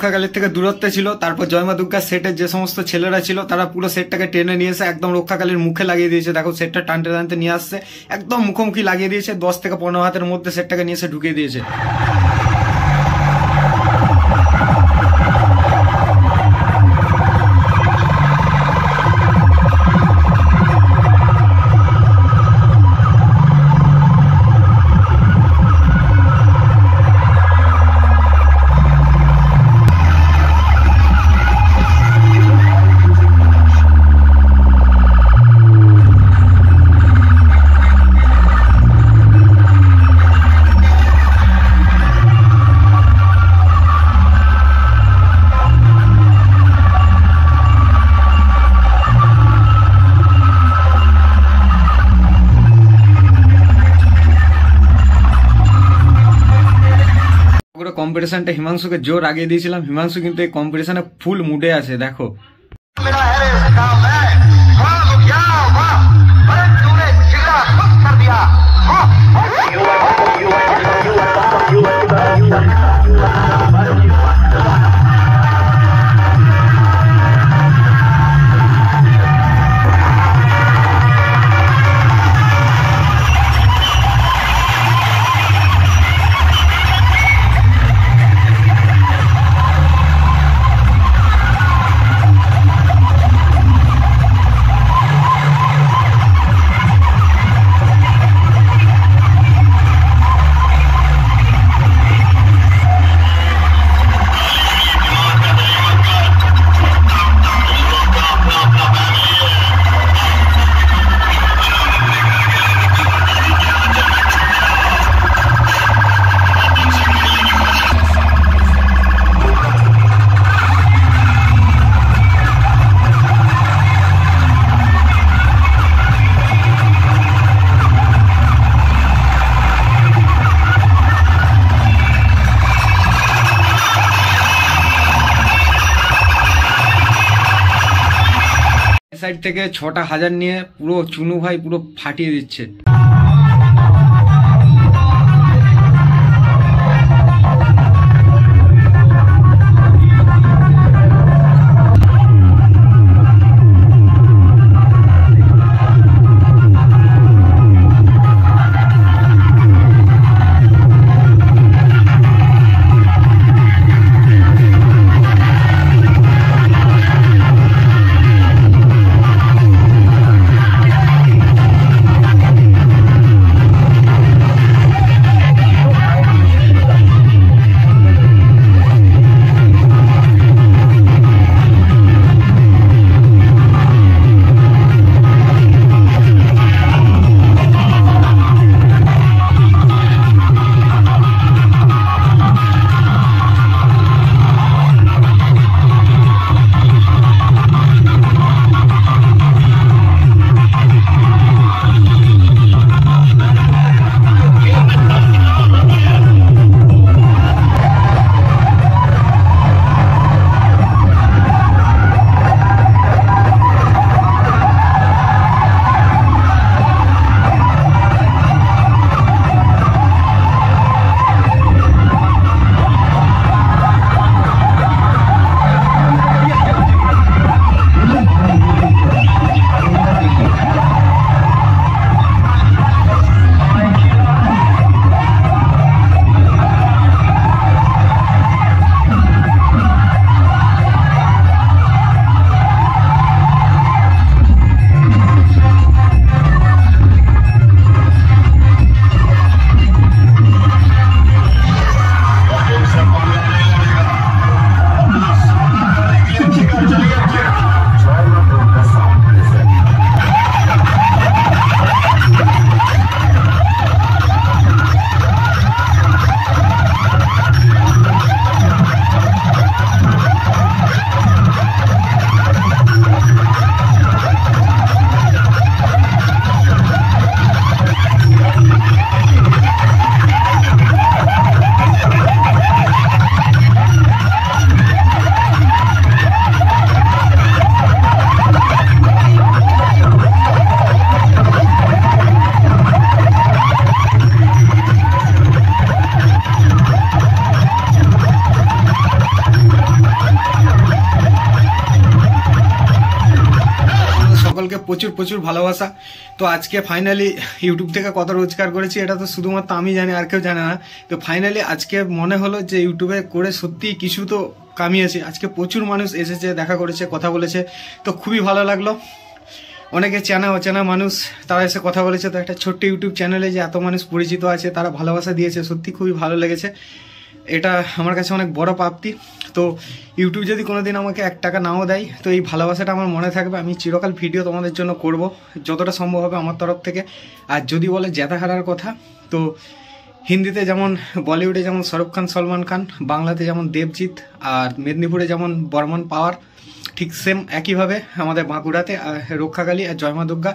রক্ষাকালীর থেকে দূরত্বে ছিল। তারপর জয়মা দুর্গা সেটের যে সমস্ত ছেলেরা ছিল তারা পুরো সেটটাকে টেনে নিয়ে এসে একদম রক্ষাকালীর মুখে লাগিয়ে দিয়েছে। দেখো সেটটা টানতে টানতে নিয়ে আসছে, একদম মুখোমুখি লাগিয়ে দিয়েছে। 10 থেকে 15 হাতের মধ্যে সেটটাকে নিয়ে এসে ঢুকিয়ে দিয়েছে। কম্পিটিশনটা হিমাংশুকে জোর আগিয়ে দিয়েছিলাম। হিমাংশু কিন্তু এই কম্পিটিশনে ফুল মুডে আছে। দেখো সাইড থেকে 6টা হাজার নিয়ে পুরো চুনু ভাই পুরো ফাটিয়ে দিচ্ছে। প্রচুর প্রচুর ভালোবাসা। তো আজকে ফাইনালি ইউটিউব থেকে কত রোজগার করেছি এটা তো শুধুমাত্র আমি জানি, আর কেউ জানে না। তো ফাইনালি আজকে মনে হলো যে ইউটিউবে করে সত্যি কিছু তো কামিয়েছি। আজকে প্রচুর মানুষ এসেছে, দেখা করেছে, কথা বলেছে, তো খুবই ভালো লাগলো। অনেকে চেনা অচেনা মানুষ তারা এসে কথা বলেছে। তো একটা ছোট্ট ইউটিউব চ্যানেলে যে এত মানুষ পরিচিত আছে, তারা ভালোবাসা দিয়েছে, সত্যি খুবই ভালো লেগেছে। এটা আমার কাছে অনেক বড় প্রাপ্তি। তো ইউটিউব যদি কোনোদিন আমাকে 1 টাকা নাও দেয়, তো এই ভালোবাসাটা আমার মনে থাকবে। আমি চিরকাল ভিডিও তোমাদের জন্য করব যতটা সম্ভব হবে আমার তরফ থেকে। আর যদি বলে জেতা হারার কথা, তো হিন্দিতে যেমন বলিউডে যেমন শাহরুখ খান, সলমান খান, বাংলাতে যেমন দেবজিৎ, আর মেদিনীপুরে যেমন বর্মন পাওয়ার, ঠিক সেম একইভাবে আমাদের বাঁকুড়াতে রক্ষাকালী আর জয়মা দুর্গা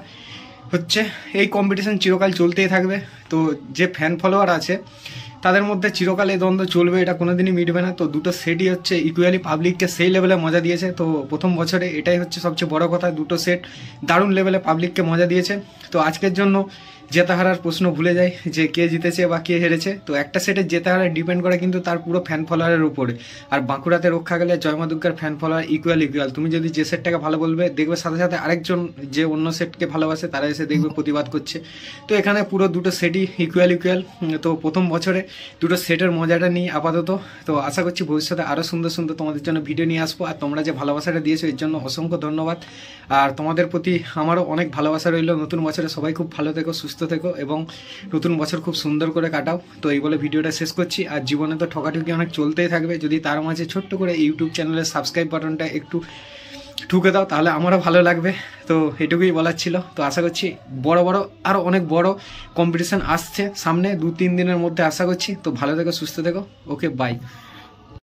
হচ্ছে। এই কম্পিটিশন চিরকাল চলতেই থাকবে। তো যে ফ্যান ফলোয়ার আছে তাদের মধ্যে চিরকাল এই দ্বন্দ্ব চলবে, এটা কোনোদিনই মিটবে না। তো দুটো সেটই হচ্ছে ইকুয়ালি পাবলিককে সেই লেভেলে মজা দিয়েছে। তো প্রথম বছরে এটাই হচ্ছে সবচেয়ে বড় কথা, দুটো সেট দারুণ লেভেলে পাবলিককে মজা দিয়েছে। তো আজকের জন্য জেতা হারার প্রশ্ন ভুলে যাই যে কে জিতেছে বা কে হেরেছে। তো একটা সেটের জেতা হারা ডিপেন্ড করে কিন্তু তার পুরো ফ্যান ফলোয়ারের উপরে। আর বাঁকুড়াতে রক্ষাকালী আর জয়মা দুর্গার ফ্যান ফলোয়ার ইকুয়াল। তুমি যদি যে সেটটাকে ভালো বলবে, দেখবে সাথে সাথে আরেকজন যে অন্য সেটকে ভালোবাসে তারা এসে দেখবে প্রতিবাদ করছে। তো এখানে পুরো দুটো সেটই ইকুয়াল। তো প্রথম বছরে দুটো সেটের মজাটা নিই আপাতত। তো আশা করছি ভবিষ্যতে আরও সুন্দর সুন্দর তোমাদের জন্য ভিডিও নিয়ে আসবো। আর তোমরা যে ভালোবাসাটা দিয়েছো এর জন্য অসংখ্য ধন্যবাদ। আর তোমাদের প্রতি আমারও অনেক ভালোবাসা রইল। নতুন বছরে সবাই খুব ভালো থেকো, সুস্থ থেকো এবং নতুন বছর খুব সুন্দর করে কাটাও। তো এই বলে ভিডিওটা শেষ করছি। আর জীবনে তো ঠকাঠুকি অনেক চলতেই থাকবে, যদি তার মাঝে ছোট্ট করে ইউটিউব চ্যানেলের সাবস্ক্রাইব বাটনটা একটু ঠুকে দাও তাহলে আমারও ভালো লাগবে। তো এটুকুই বলার ছিল। তো আশা করছি বড় বড় আরও অনেক বড় কম্পিটিশান আসছে সামনে 2-3 দিনের মধ্যে আশা করছি। তো ভালো থেকো, সুস্থ থেকো, ওকে বাই।